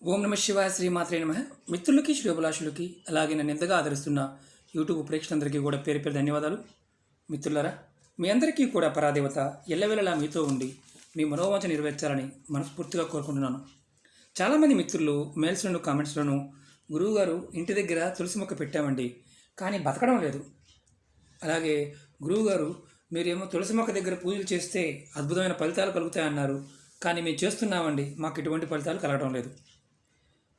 ఓం నమ శివాయ శ్రీమాత్రే నమ. మిత్రులకి శ్రేయోభిలాషులకి అలాగే నన్ను ఎంతగా ఆదరిస్తున్న యూట్యూబ్ ప్రేక్షకులందరికీ కూడా పేరు పేరు ధన్యవాదాలు. మిత్రులారా, మీ అందరికీ కూడా పరాదేవత ఎల్లవేళలా మీతో ఉండి మీ మనోవాంఛ నెరవేర్చాలని మనస్ఫూర్తిగా కోరుకుంటున్నాను. చాలామంది మిత్రులు మెయిల్స్లోను కామెంట్స్లోను గురువుగారు ఇంటి దగ్గర తులసి మొక్క పెట్టామండి కానీ బతకడం లేదు, అలాగే గురువుగారు మీరేమో తులసి మొక్క దగ్గర పూజలు చేస్తే అద్భుతమైన ఫలితాలు కలుగుతాయన్నారు, కానీ మేము చేస్తున్నామండి మాకు ఎటువంటి ఫలితాలు కలగడం లేదు.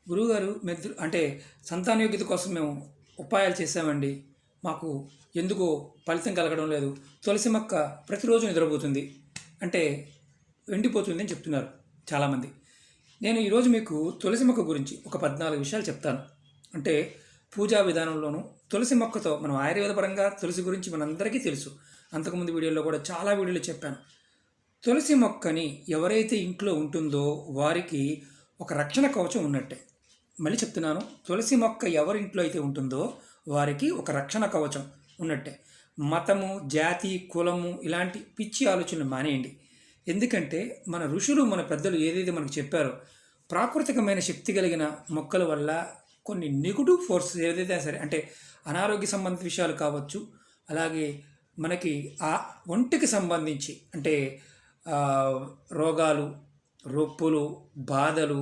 గురువుగారు అంటే సంతానయోగ్యత కోసం మేము ఉపాయాలు చేసామండి, మాకు ఎందుకో ఫలితం కలగడం లేదు. తులసి మొక్క ప్రతిరోజు నిద్రపోతుంది అంటే ఎండిపోతుంది అని చెప్తున్నారు చాలామంది. నేను ఈరోజు మీకు తులసి మొక్క గురించి ఒక 14 విషయాలు చెప్తాను. అంటే పూజా విధానంలోనూ తులసి మొక్కతో మనం ఆయుర్వేద పరంగా తులసి గురించి మనందరికీ తెలుసు. అంతకుముందు వీడియోలో కూడా చాలా వీడియోలు చెప్పాను. తులసి మొక్కని ఎవరైతే ఇంట్లో ఉంటుందో వారికి ఒక రక్షణ కవచం ఉన్నట్టే. మళ్ళీ చెప్తున్నాను, తులసి మొక్క ఎవరింట్లో అయితే ఉంటుందో వారికి ఒక రక్షణ కవచం ఉన్నట్టే. మతము, జాతి, కులము ఇలాంటి పిచ్చి ఆలోచనలు మానేయండి. ఎందుకంటే మన ఋషులు, మన పెద్దలు ఏదైతే మనకు చెప్పారో ప్రాకృతికమైన శక్తి కలిగిన మొక్కల వల్ల కొన్ని నెగిటివ్ ఫోర్సెస్ ఏదైతే సరే, అంటే అనారోగ్య సంబంధిత విషయాలు కావచ్చు, అలాగే మనకి ఆ ఒంటికి సంబంధించి అంటే రోగాలు, రొప్పులు, బాధలు,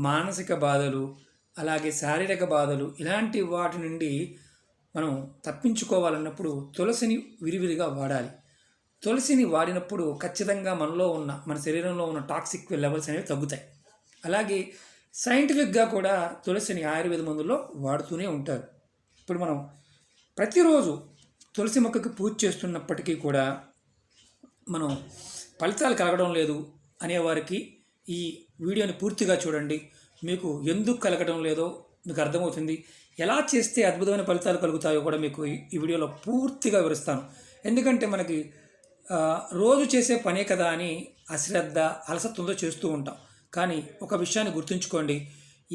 మానసిక బాధలు, అలాగే శారీరక బాధలు ఇలాంటి వాటి నుండి మనం తప్పించుకోవాలన్నప్పుడు తులసిని విరివిరిగా వాడాలి. తులసిని వాడినప్పుడు ఖచ్చితంగా మన శరీరంలో ఉన్న టాక్సిక్ లెవెల్స్ అనేవి తగ్గుతాయి. అలాగే సైంటిఫిక్గా కూడా తులసిని ఆయుర్వేద మందుల్లో వాడుతూనే ఉంటారు. ఇప్పుడు మనం ప్రతిరోజు తులసి మొక్కకి పూజ చేస్తున్నప్పటికీ కూడా మనం ఫలితాలు కలగడం లేదు అనేవారికి ఈ వీడియోని పూర్తిగా చూడండి. మీకు ఎందుకు కలగడం లేదో మీకు అర్థమవుతుంది. ఎలా చేస్తే అద్భుతమైన ఫలితాలు కలుగుతాయో కూడా మీకు ఈ వీడియోలో పూర్తిగా వివరిస్తాను. ఎందుకంటే మనకి రోజు చేసే పనే కదా అని అశ్రద్ధ, అలసత్వంతో చేస్తూ ఉంటాం. కానీ ఒక విషయాన్ని గుర్తుంచుకోండి,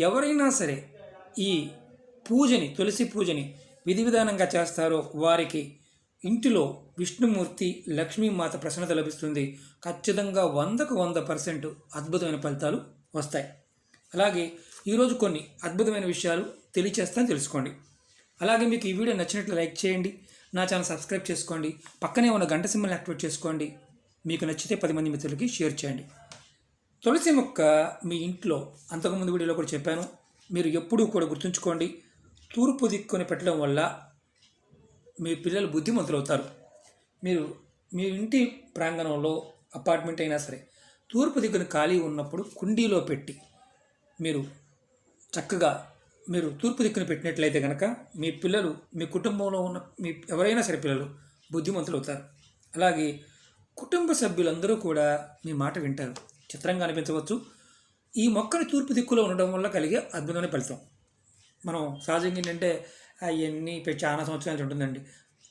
ఎవరైనా సరే ఈ పూజని, తులసి పూజని విధి విధానంగా చేస్తారో వారికి ఇంటిలో విష్ణుమూర్తి, లక్ష్మీమాత ప్రసన్నత లభిస్తుంది. ఖచ్చితంగా 100కు 100% అద్భుతమైన ఫలితాలు వస్తాయి. అలాగే ఈరోజు కొన్ని అద్భుతమైన విషయాలు తెలియచేస్తాను, తెలుసుకోండి. అలాగే మీకు ఈ వీడియో నచ్చినట్లు లైక్ చేయండి, నా ఛానల్ సబ్స్క్రైబ్ చేసుకోండి, పక్కనే ఉన్న గంట సింబల్ని యాక్టివేట్ చేసుకోండి. మీకు నచ్చితే 10 మంది మిత్రులకి షేర్ చేయండి. తులసి మొక్క మీ ఇంట్లో అంతకుముందు వీడియోలో కూడా చెప్పాను, మీరు ఎప్పుడూ కూడా గుర్తుంచుకోండి, తూర్పు దిక్కుని పెట్టడం వల్ల మీ పిల్లలు బుద్ధిమంతులవుతారు. మీ ఇంటి ప్రాంగణంలో అపార్ట్మెంట్ అయినా సరే తూర్పు దిక్కున ఖాళీ ఉన్నప్పుడు కుండీలో పెట్టి మీరు చక్కగా తూర్పు దిక్కున పెట్టినట్లయితే కనుక మీ పిల్లలు, మీ కుటుంబంలో ఉన్న మీ ఎవరైనా సరే పిల్లలు బుద్ధిమంతులు అవుతారు. అలాగే కుటుంబ సభ్యులందరూ కూడా మీ మాట వింటారు. చిత్రంగా అనిపించవచ్చు, ఈ మొక్కని తూర్పు దిక్కులో ఉండడం వల్ల కలిగే అద్భుతమైన ఫలితం. మనం సహజంగా ఏంటంటే అవన్నీ చాలా సంవత్సరాలు ఉంటుందండి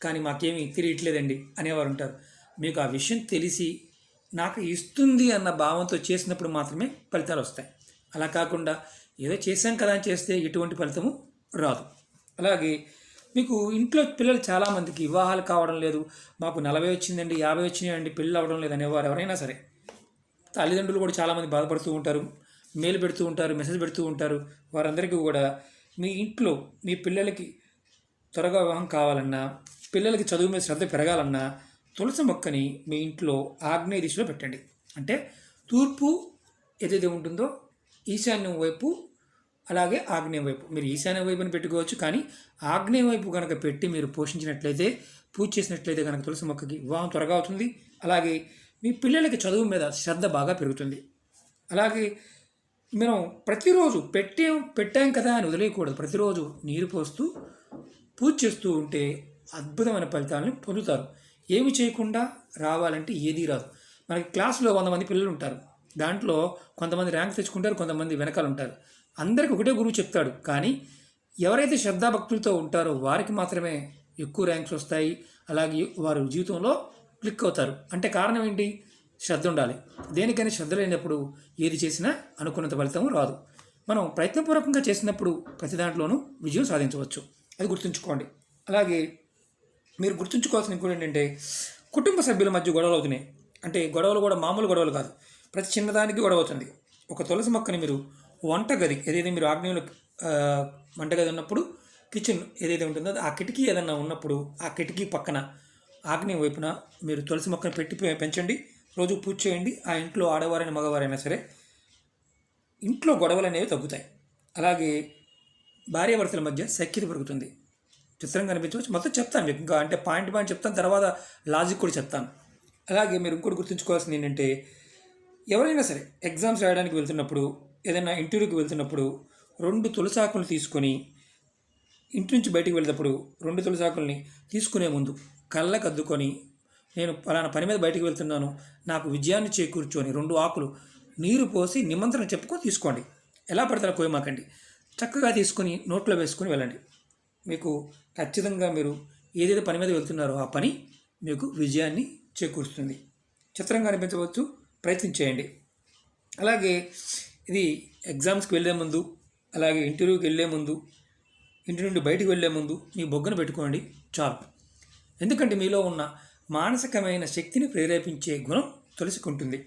కానీ మాకేమీ తిరిగట్లేదండి అనేవారు ఉంటారు. మీకు ఆ విషయం తెలిసి నాకు ఇస్తుంది అన్న భావంతో చేసినప్పుడు మాత్రమే ఫలితాలు వస్తాయి. అలా కాకుండా ఏదో చేశాం కదా అని చేస్తే ఎటువంటి ఫలితము రాదు. అలాగే మీకు ఇంట్లో పిల్లలు చాలామందికి వివాహాలు కావడం లేదు, మాకు 40 వచ్చిందండి, 50 వచ్చినాయండి, పెళ్ళి అవ్వడం లేదు అనేవారు ఎవరైనా సరే, తల్లిదండ్రులు కూడా చాలామంది బాధపడుతూ ఉంటారు, మెయిల్ పెడుతూ ఉంటారు, మెసేజ్ పెడుతూ ఉంటారు. వారందరికీ కూడా మీ ఇంట్లో మీ పిల్లలకి త్వరగా వివాహం కావాలన్నా, పిల్లలకి చదువు మీద శ్రద్ధ పెరగాలన్నా తులసి మొక్కని మీ ఇంట్లో ఆగ్నేయ దిశలో పెట్టండి. అంటే తూర్పు ఏదైతే ఉంటుందో ఈశాన్యం వైపు, అలాగే ఆగ్నేయం వైపు. మీరు ఈశాన్య వైపుని పెట్టుకోవచ్చు, కానీ ఆగ్నేయం వైపు కనుక పెట్టి మీరు పోషించినట్లయితే, పూజ చేసినట్లయితే కనుక తులసి మొక్కకి వివాహం త్వరగా అవుతుంది. అలాగే మీ పిల్లలకి చదువు మీద శ్రద్ధ బాగా పెరుగుతుంది. అలాగే మనం ప్రతిరోజు పెట్టాం కదా అని వదిలేయకూడదు. ప్రతిరోజు నీరు పోస్తూ పూజ చేస్తూ ఉంటే అద్భుతమైన ఫలితాలను పొందుతారు. ఏమి చేయకుండా రావాలంటే ఏదీ రాదు. మనకి క్లాసులో 100 మంది పిల్లలు ఉంటారు, దాంట్లో కొంతమంది ర్యాంక్ తెచ్చుకుంటారు, కొంతమంది వెనకాల ఉంటారు. అందరికీ ఒకటే గురువు చెప్తాడు, కానీ ఎవరైతే శ్రద్ధాభక్తులతో ఉంటారో వారికి మాత్రమే ఎక్కువ ర్యాంక్స్ వస్తాయి. అలాగే వారు జీవితంలో క్లిక్ అవుతారు. అంటే కారణం ఏంటి? శ్రద్ధ ఉండాలి. దేనికైనా శ్రద్ధ లేనప్పుడు ఏది చేసినా అనుకున్నంత ఫలితం రాదు. మనం ప్రయత్నపూర్వకంగా చేసినప్పుడు ప్రతి దాంట్లోనూ విజయం సాధించవచ్చు, అది గుర్తుంచుకోండి. అలాగే మీరు గుర్తుంచుకోవాల్సిన ఇంకోటి ఏంటంటే, కుటుంబ సభ్యుల మధ్య గొడవలు అవుతున్నాయి అంటే గొడవలు కూడా మామూలు గొడవలు కాదు, ప్రతి చిన్నదానికి గొడవ అవుతుంది. ఒక తులసి మొక్కని మీరు వంటగది ఏదైతే మీరు ఆగ్నేయంలో ఆ, వంటగది ఉన్నప్పుడు కిచెన్ ఏదైతే ఉంటుందో ఆ కిటికీ ఏదన్నా ఉన్నప్పుడు ఆ కిటికీ పక్కన ఆగ్నేయం వైపున మీరు తులసి మొక్కను పెట్టి పెంచండి. రోజు పూజ చేయండి. ఆ ఇంట్లో ఆడవారైనా మగవారైనా సరే ఇంట్లో గొడవలు అనేవి తగ్గుతాయి. అలాగే భార్యాభర్తల మధ్య సఖ్యత పెరుగుతుంది. చిత్రంగా అనిపించవచ్చు. మొత్తం చెప్తాను మీకు, ఇంకా అంటే పాయింట్ పాయింట్ చెప్తాను, తర్వాత లాజిక్ కూడా చెప్తాను. అలాగే మీరు ఇంకోటి గుర్తుంచుకోవాల్సింది ఏంటంటే, ఎవరైనా సరే ఎగ్జామ్స్ రాయడానికి వెళ్తున్నప్పుడు, ఏదైనా ఇంటర్వ్యూకి వెళ్తున్నప్పుడు 2 తులసాకులు తీసుకొని ఇంటి నుంచి బయటికి వెళ్ళేటప్పుడు 2 తులసాకుల్ని తీసుకునే ముందు కళ్ళకు అద్దుకొని, నేను పలానా పని మీద బయటికి వెళ్తున్నాను, నాకు విజయాన్ని చేకూర్చొని 2 ఆకులు నీరు పోసి నిమంత్రణ చెప్పుకొని తీసుకోండి. ఎలా పడతారో కోయమాకండి. చక్కగా తీసుకొని నోట్లో వేసుకొని వెళ్ళండి. మీకు ఖచ్చితంగా మీరు ఏదైతే పని మీద వెళ్తున్నారో ఆ పని మీకు విజయాన్ని చేకూరుస్తుంది. చిత్రంగా అనిపించవచ్చు, ప్రయత్నం చేయండి. అలాగే ఇది ఎగ్జామ్స్కి వెళ్ళే ముందు, అలాగే ఇంటర్వ్యూకి వెళ్ళే ముందు, ఇంటి నుండి బయటికి వెళ్ళే ముందు మీ బొగ్గను పెట్టుకోండి చాలు. ఎందుకంటే మీలో ఉన్న మానసికమైన శక్తిని ప్రేరేపించే గుణం తులసికి ఉంటుంది.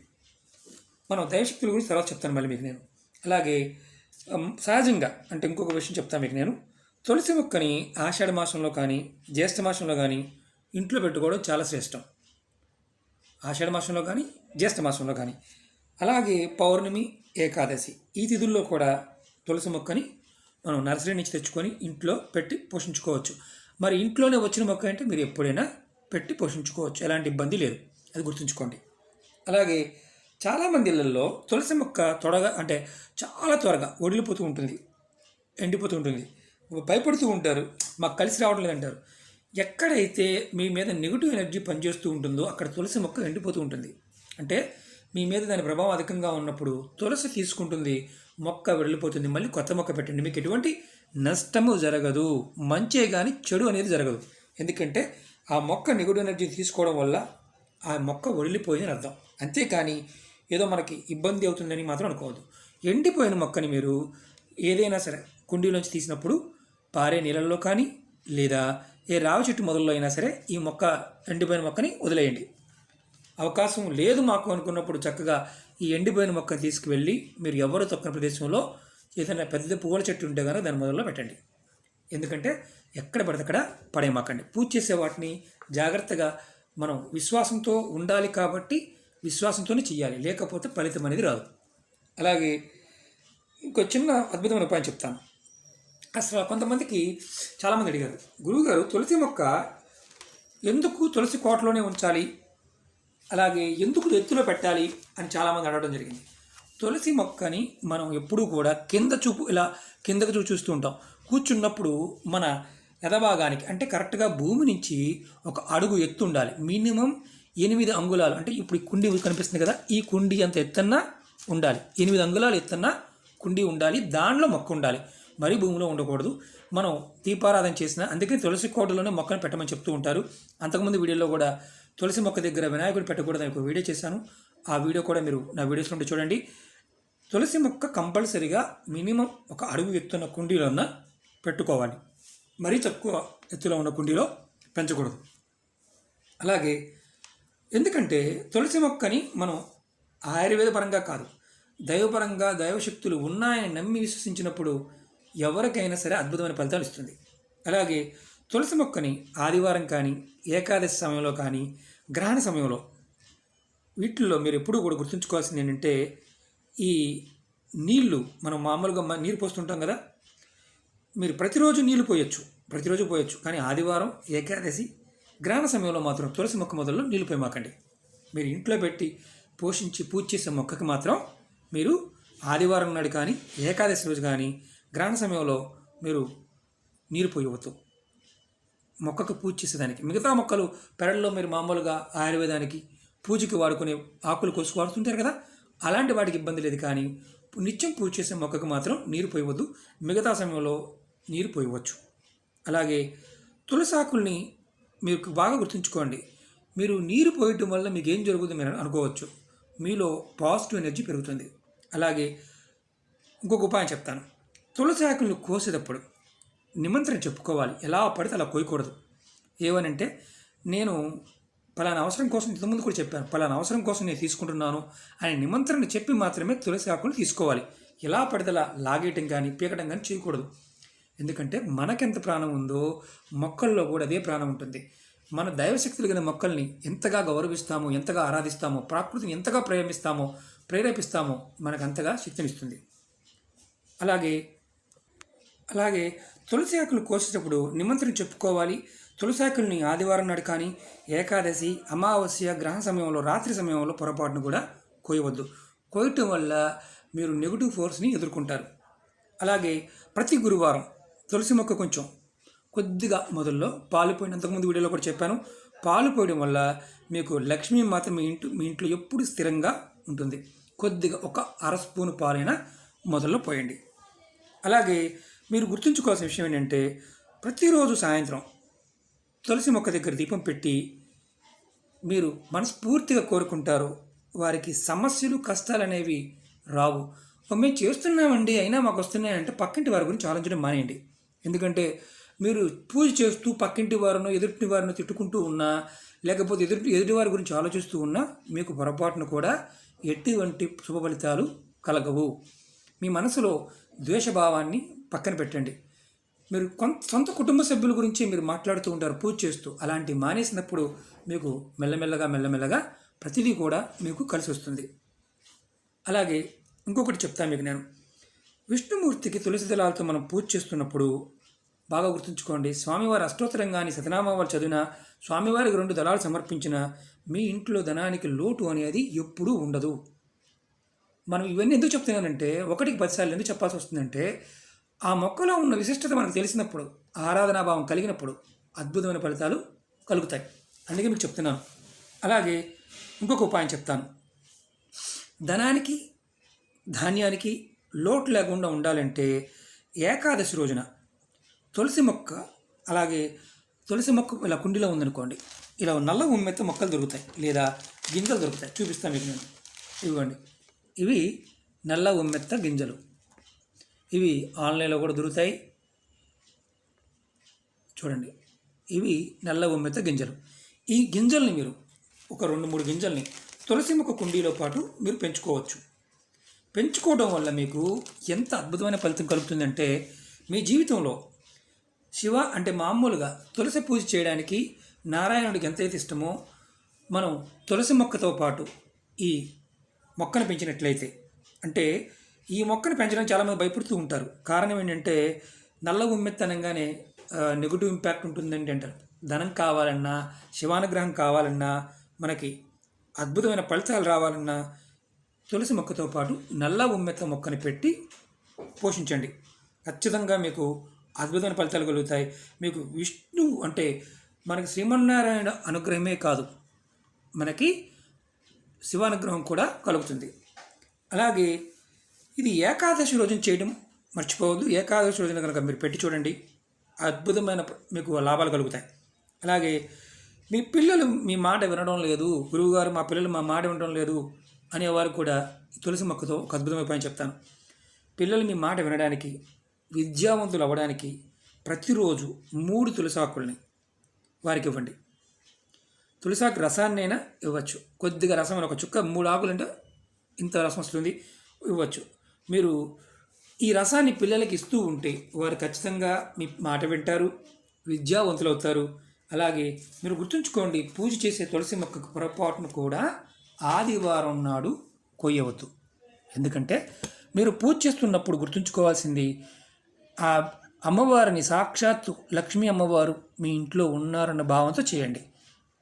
మనం దైవశక్తుల గురించి తర్వాత చెప్తాను మళ్ళీ మీకు నేను. అలాగే సహజంగా అంటే ఇంకొక విషయం చెప్తాను మీకు నేను. తులసి మొక్కని ఆషాఢ మాసంలో కానీ జ్యేష్ఠ మాసంలో కానీ ఇంట్లో పెట్టుకోవడం చాలా శ్రేష్టం. ఆషాఢ మాసంలో కానీ జ్యేష్ఠ మాసంలో కానీ. అలాగే పౌర్ణమి, ఏకాదశి ఈ తిథుల్లో కూడా తులసి మొక్కని మనం నర్సరీ నుంచి తెచ్చుకొని ఇంట్లో పెట్టి పోషించుకోవచ్చు. మరి ఇంట్లోనే వచ్చిన మొక్క అంటే మీరు ఎప్పుడైనా పెట్టి పోషించుకోవచ్చు, ఎలాంటి ఇబ్బంది లేదు, అది గుర్తుంచుకోండి. అలాగే చాలామంది ఇళ్ళల్లో తులసి మొక్క అంటే చాలా త్వరగా వడిలిపోతూ ఉంటుంది, ఎండిపోతూ ఉంటుంది. భయపడుతూ ఉంటారు, మాకు కలిసి రావడం లేదంటారు. ఎక్కడైతే మీ మీద నెగిటివ్ ఎనర్జీ పనిచేస్తూ ఉంటుందో అక్కడ తులసి మొక్క ఎండిపోతూ ఉంటుంది. అంటే మీ మీద దాని ప్రభావం అధికంగా ఉన్నప్పుడు తులసి తీసుకుంటుంది, మొక్క వెళ్ళిపోతుంది. మళ్ళీ కొత్త మొక్క పెట్టండి, మీకు ఎటువంటి నష్టము జరగదు, మంచే కానీ చెడు అనేది జరగదు. ఎందుకంటే ఆ మొక్క నెగిటివ్ ఎనర్జీ తీసుకోవడం వల్ల ఆ మొక్క వదిలిపోయిందని అర్థం. అంతేకాని ఏదో మనకి ఇబ్బంది అవుతుందని మాత్రం అనుకోవద్దు. ఎండిపోయిన మొక్కని మీరు ఏదైనా సరే కుండీలోంచి తీసినప్పుడు పారే నీళ్ళల్లో కానీ లేదా ఏ రావి చెట్టు మొదల్లో అయినా సరే ఈ మొక్క ఎండిపోయిన మొక్కని వదిలేయండి. అవకాశం లేదు మాకు అనుకున్నప్పుడు చక్కగా ఈ ఎండిపోయిన మొక్కను తీసుకువెళ్ళి మీరు ఎవరు తొక్కని ప్రదేశంలో ఏదైనా పెద్ద పువ్వుల చెట్టు ఉంటే కనుక దాని మొదల్లో పెట్టండి. ఎందుకంటే ఎక్కడ పడితే అక్కడ పడేయమాకండి. పూజ చేసే వాటిని జాగ్రత్తగా మనం విశ్వాసంతో ఉండాలి కాబట్టి విశ్వాసంతోనే చేయాలి, లేకపోతే ఫలితం అనేది రాదు. అలాగే ఇంకో చిన్న అద్భుతమైన ఉపాయం చెప్తాను. అసలు కొంతమందికి చాలామంది అడిగారు, గురువుగారు తులసి మొక్క ఎందుకు తులసి కోటలోనే ఉంచాలి, అలాగే ఎందుకు ఎత్తులో పెట్టాలి అని చాలామంది అడగడం జరిగింది. తులసి మొక్కని మనం ఎప్పుడూ కూడా కింద చూపు ఇలా కిందకు చూస్తూ ఉంటాం. కూర్చున్నప్పుడు మన ఎదభాగానికి అంటే కరెక్ట్గా భూమి నుంచి 1 అడుగు ఎత్తు ఉండాలి. మినిమం 8 అంగుళాలు, అంటే ఇప్పుడు ఈ కుండీ కనిపిస్తుంది కదా, ఈ కుండీ అంత ఎత్తన్నా ఉండాలి. 8 అంగుళాలు ఎత్తన్నా కుండీ ఉండాలి, దానిలో మొక్క ఉండాలి, మరీ భూమిలో ఉండకూడదు. మనం దీపారాధన చేసిన అందుకే తులసి కోటలోనే మొక్కను పెట్టమని చెప్తూ ఉంటారు. అంతకుముందు వీడియోలో కూడా తులసి మొక్క దగ్గర వినాయకుడు పెట్టకూడదని ఒక వీడియో చేశాను. ఆ వీడియో కూడా మీరు నా వీడియోస్ నుండి చూడండి. తులసి మొక్క కంపల్సరీగా మినిమం 1 అడుగు ఎత్తున్న కుండీలోన పెట్టుకోవాలి, మరీ తక్కువ ఎత్తులో ఉన్న కుండీలో పెంచకూడదు. అలాగే ఎందుకంటే తులసి మొక్కని మనం ఆయుర్వేద పరంగా కాదు, దైవపరంగా దైవశక్తులు ఉన్నాయని నమ్మి విశ్వసించినప్పుడు ఎవరికైనా సరే అద్భుతమైన ఫలితాలు ఇస్తుంది. అలాగే తులసి మొక్కని ఆదివారం కానీ ఏకాదశి సమయంలో కానీ గ్రహణ సమయంలో వీటిల్లో మీరు ఎప్పుడూ కూడా గుర్తుంచుకోవాల్సింది ఏంటంటే, ఈ నీళ్లు మనం మామూలుగా నీరు పోస్తుంటాం కదా, మీరు ప్రతిరోజు నీళ్లు పోయొచ్చు, కానీ ఆదివారం ఏకాదశి గ్రహణ సమయంలో మాత్రం తులసి మొక్క మొదల్లో నీళ్లు పోయమాకండి. మీరు ఇంట్లో పెట్టి పోషించి పూజ చేసే మొక్కకి మాత్రం మీరు ఆదివారం నాడు కానీ ఏకాదశి రోజు కానీ గ్రహణ సమయంలో మీరు నీరు పోయవద్దు మొక్కకు పూజ చేసేదానికి. మిగతా మొక్కలు పెరట్లో మీరు మామూలుగా ఆయుర్వేదానికి పూజకి వాడుకునే ఆకులు కోసుకు వాడుతుంటారు కదా, అలాంటి వాటికి ఇబ్బంది లేదు. కానీ నిత్యం పూజ చేసే మొక్కకు మాత్రం నీరు పోయవద్దు, మిగతా సమయంలో నీరు పోయవచ్చు. అలాగే తులసి ఆకుల్ని మీరు బాగా గుర్తుంచుకోండి. మీరు నీరు పోయటం వల్ల మీకు ఏం జరుగుతుందో మీరు అనుకోవచ్చు, మీలో పాజిటివ్ ఎనర్జీ పెరుగుతుంది. అలాగే ఇంకొక ఉపాయం చెప్తాను. తులసి ఆకులను కోసేటప్పుడు నిమంత్రణ చెప్పుకోవాలి, ఎలా పడితే అలా కోయకూడదు. ఏమనంటే, నేను పలానా అవసరం కోసం ఇంతకుముందు కూడా చెప్పాను, పలానా అవసరం కోసం నేను తీసుకుంటున్నాను అని నిమంత్రణ చెప్పి మాత్రమే తులసి ఆకులు తీసుకోవాలి. ఎలా పడితేలా లాగేయటం కానీ పీకటం కానీ చేయకూడదు. ఎందుకంటే మనకెంత ప్రాణం ఉందో మొక్కల్లో కూడా అదే ప్రాణం ఉంటుంది. మన దైవశక్తులు కలిగిన మొక్కల్ని ఎంతగా గౌరవిస్తామో, ఎంతగా ఆరాధిస్తామో, ప్రకృతిని ఎంతగా ప్రేరేపిస్తామో మనకంతగా శక్తినిస్తుంది. అలాగే అలాగే తులసి ఆకులు కోసేటప్పుడు నిమంత్రణ చెప్పుకోవాలి. తులసి ఆకుల్ని ఆదివారం నాడు కానీ, ఏకాదశి, అమావాస్య, గ్రహణ సమయంలో, రాత్రి సమయంలో పొరపాటును కూడా కోయవద్దు. కోయటం వల్ల మీరు నెగిటివ్ ఫోర్స్ని ఎదుర్కొంటారు. అలాగే ప్రతి గురువారం తులసి మొక్క కొద్దిగా మొదల్లో పాలు పోయిన, అంతకుముందు వీడియోలో కూడా చెప్పాను, పాలు పోయడం వల్ల మీకు లక్ష్మీమాత మీ ఇంట్లో ఎప్పుడు స్థిరంగా ఉంటుంది. కొద్దిగా ఒక అర స్పూను పాలైనా మొదల్లో పోయండి. అలాగే మీరు గుర్తుంచుకోవాల్సిన విషయం ఏంటంటే, ప్రతిరోజు సాయంత్రం తులసి మొక్క దగ్గర దీపం పెట్టి మీరు మనస్ఫూర్తిగా కోరుకుంటారు, వారికి సమస్యలు కష్టాలు అనేవి రావు. మేము చేస్తున్నామండి అయినా మాకు వస్తున్నాయంటే పక్కింటి వారి గురించి ఆలోచించడం మానేయండి. ఎందుకంటే మీరు పూజ చేస్తూ పక్కింటి వారినో ఎదుటి వారినో తిట్టుకుంటూ ఉన్నా, లేకపోతే ఎదుటి వారి గురించి ఆలోచిస్తూ ఉన్నా మీకు పొరపాటును కూడా ఎటువంటి శుభ ఫలితాలు కలగవు. మీ మనసులో ద్వేషభావాన్ని పక్కన పెట్టండి. మీరు సొంత కుటుంబ సభ్యుల గురించి మీరు మాట్లాడుతూ ఉంటారు పూజ చేస్తూ. అలాంటి మానేసినప్పుడు మీకు మెల్లమెల్లగా ప్రతిదీ కూడా మీకు కలిసి వస్తుంది. అలాగే ఇంకొకటి చెప్తాను మీకు నేను. విష్ణుమూర్తికి తులసి దళాలతో మనం పూజ చేస్తున్నప్పుడు బాగా గుర్తుంచుకోండి, స్వామివారి అష్టోత్తరం కానీ శతనామాలు చదివినా, స్వామివారికి 2 దళాలు సమర్పించిన మీ ఇంట్లో ధనానికి లోటు అనేది ఎప్పుడూ ఉండదు. మనం ఇవన్నీ ఎందుకు చెప్తున్నానంటే, 1కి 10 సార్లు ఎందుకు చెప్పాల్సి వస్తుందంటే, ఆ మొక్కలో ఉన్న విశిష్టత మనకు తెలిసినప్పుడు, ఆరాధనాభావం కలిగినప్పుడు అద్భుతమైన ఫలితాలు కలుగుతాయి. అందుకే మీకు చెప్తున్నాను. అలాగే ఇంకొక ఉపాయం చెప్తాను. ధనానికి ధాన్యానికి లోటు లేకుండా ఉండాలంటే ఏకాదశి రోజున తులసి మొక్క ఇలా కుండీలో ఉందనుకోండి, ఇలా నల్ల ఉమ్మెత్త మొక్కలు దొరుకుతాయి లేదా గింజలు దొరుకుతాయి. చూపిస్తాను మీకు నేను. ఇవ్వండి, ఇవి నల్ల ఉమ్మెత్త గింజలు. ఇవి ఆన్లైన్లో కూడా దొరుకుతాయి. చూడండి, ఇవి నల్ల ఉమ్మెత్త గింజలు. ఈ గింజల్ని మీరు ఒక 2-3 గింజల్ని తులసి మొక్క కుండీలో పాటు మీరు పెంచుకోవచ్చు. పెంచుకోవడం వల్ల మీకు ఎంత అద్భుతమైన ఫలితం కలుగుతుందంటే, మీ జీవితంలో శివ అంటే మామూలుగా తులసి పూజ చేయడానికి నారాయణుడికి ఎంతైతే ఇష్టమో, మనం తులసి మొక్కతో పాటు ఈ మొక్కను పెంచినట్లయితే, అంటే ఈ మొక్కను పెంచడానికి చాలామంది భయపడుతూ ఉంటారు. కారణం ఏంటంటే, నల్ల ఉమ్మెత్తనంగానే నెగిటివ్ ఇంపాక్ట్ ఉంటుందండి అంటారు. ధనం కావాలన్నా, శివానుగ్రహం కావాలన్నా, మనకి అద్భుతమైన ఫలితాలు రావాలన్నా తులసి మొక్కతో పాటు నల్ల ఉమ్మెత్త మొక్కని పెట్టి పోషించండి. ఖచ్చితంగా మీకు అద్భుతమైన ఫలితాలు కలుగుతాయి. మీకు విష్ణు అంటే మనకి శ్రీమన్నారాయణ అనుగ్రహమే కాదు, మనకి శివానుగ్రహం కూడా కలుగుతుంది. అలాగే ఇది ఏకాదశి రోజున చేయడం మర్చిపోవద్దు. ఏకాదశి రోజున కనుక మీరు పెట్టి చూడండి, అద్భుతమైన మీకు లాభాలు కలుగుతాయి. అలాగే మీ పిల్లలు మీ మాట వినడం లేదు, గురువుగారు మా పిల్లలు మా మాట వినడం లేదు అనేవారు కూడా తులసి మొక్కతో ఒక అద్భుతమైన పని చెప్తాను. పిల్లలు మీ మాట వినడానికి, విద్యావంతులు అవ్వడానికి ప్రతిరోజు 3 తులసాకుల్ని వారికి ఇవ్వండి. తులసాకు రసాన్నైనా ఇవ్వచ్చు. కొద్దిగా రసం ఒక చుక్క, 3 ఆకులు అంటే ఇంత రసం వస్తుంది, ఇవ్వచ్చు. మీరు ఈ రసాన్ని పిల్లలకి ఇస్తూ ఉంటే వారు ఖచ్చితంగా మీ మాట వింటారు, విద్యావంతులు అవుతారు. అలాగే మీరు గుర్తుంచుకోండి, పూజ చేసే తులసి మొక్కకు పొరపాటును కూడా ఆదివారం నాడు కొయ్యవద్దు. ఎందుకంటే మీరు పూజ చేస్తున్నప్పుడు గుర్తుంచుకోవాల్సింది, ఆ అమ్మవారిని సాక్షాత్తు లక్ష్మీ అమ్మవారు మీ ఇంట్లో ఉన్నారన్న భావంతో చేయండి.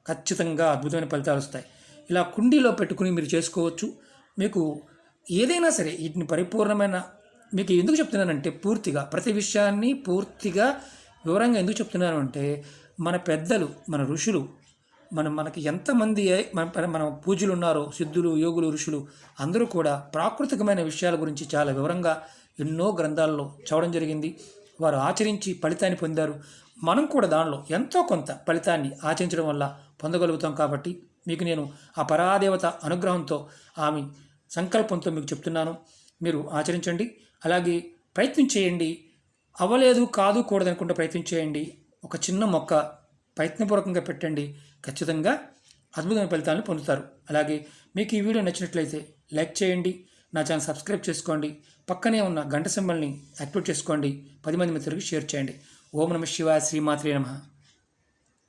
ఖచ్చితంగా అద్భుతమైన ఫలితాలు వస్తాయి. ఇలా కుండీలో పెట్టుకుని మీరు చేసుకోవచ్చు. మీకు ఏదైనా సరే వీటిని పరిపూర్ణమైన, మీకు ఎందుకు చెప్తున్నానంటే పూర్తిగా ప్రతి విషయాన్ని పూర్తిగా వివరంగా ఎందుకు చెప్తున్నాను అంటే, మన పెద్దలు, మన ఋషులు, మనకి ఎంతమంది మన పూజలు ఉన్నారో, సిద్ధులు, యోగులు, ఋషులు అందరూ కూడా ప్రాకృతికమైన విషయాల గురించి చాలా వివరంగా ఎన్నో గ్రంథాల్లో చదవడం జరిగింది. వారు ఆచరించి ఫలితాన్ని పొందారు. మనం కూడా దానిలో ఎంతో కొంత ఫలితాన్ని ఆచరించడం వల్ల పొందగలుగుతాం. కాబట్టి మీకు నేను ఆ పరాదేవత అనుగ్రహంతో, ఆమె సంకల్పంతో మీకు చెప్తున్నాను, మీరు ఆచరించండి. అలాగే ప్రయత్నం చేయండి. అవ్వలేదు, కాదు, కూడదనుకుంటే ప్రయత్నం చేయండి. ఒక చిన్న మొక్క ప్రయత్నపూర్వకంగా పెట్టండి, ఖచ్చితంగా అద్భుతమైన ఫలితాలను పొందుతారు. అలాగే మీకు ఈ వీడియో నచ్చినట్లయితే లైక్ చేయండి, నా ఛానల్ సబ్స్క్రైబ్ చేసుకోండి. పక్కనే ఉన్న గంట సింబల్ని యాక్టివేట్ చేసుకోండి. 10 మంది మిత్రులకు షేర్ చేయండి. ఓం నమః శివాయ. శ్రీమాత్రే నమః.